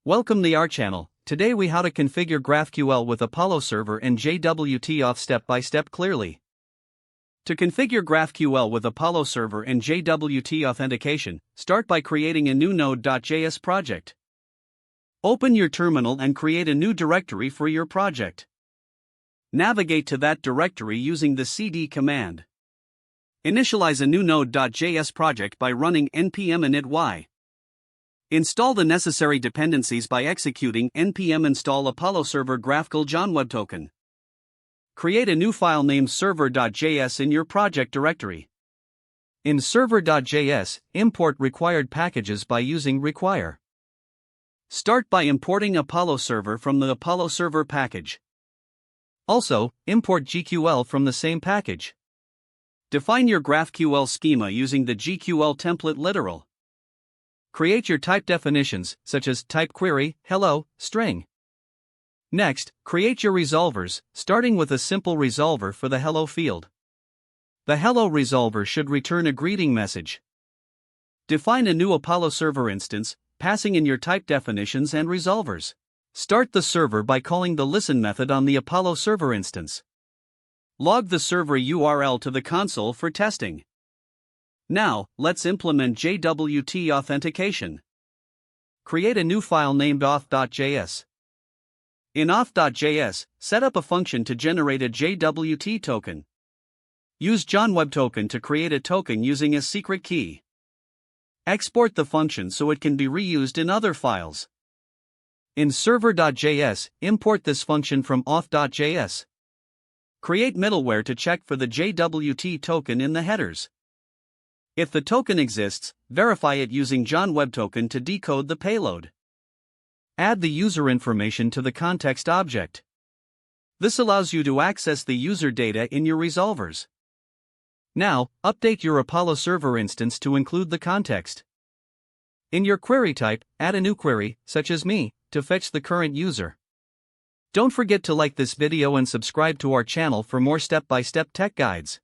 Welcome to our channel. Today we how to configure GraphQL with Apollo Server and JWT auth step by step clearly. To configure GraphQL with Apollo Server and JWT authentication, start by creating a new node.js project. Open your terminal and create a new directory for your project. Navigate to that directory using the cd command. Initialize a new node.js project by running npm init. Install the necessary dependencies by executing npm install Apollo Server GraphQL JWT token. Create a new file named server.js in your project directory. In server.js, import required packages by using require. Start by importing Apollo Server from the Apollo Server package. Also, import GQL from the same package. Define your GraphQL schema using the GQL template literal. Create your type definitions, such as type query, hello, string. Next, create your resolvers, starting with a simple resolver for the hello field. The hello resolver should return a greeting message. Define a new Apollo Server instance, passing in your type definitions and resolvers. Start the server by calling the listen method on the Apollo Server instance. Log the server URL to the console for testing. Now, let's implement JWT authentication. Create a new file named auth.js. In auth.js, set up a function to generate a JWT token. Use JWT token to create a token using a secret key. Export the function so it can be reused in other files. In server.js, import this function from auth.js. Create middleware to check for the JWT token in the headers. If the token exists, verify it using JWT token to decode the payload. Add the user information to the context object. This allows you to access the user data in your resolvers. Now, update your Apollo Server instance to include the context. In your query type, add a new query, such as me, to fetch the current user. Don't forget to like this video and subscribe to our channel for more step-by-step tech guides.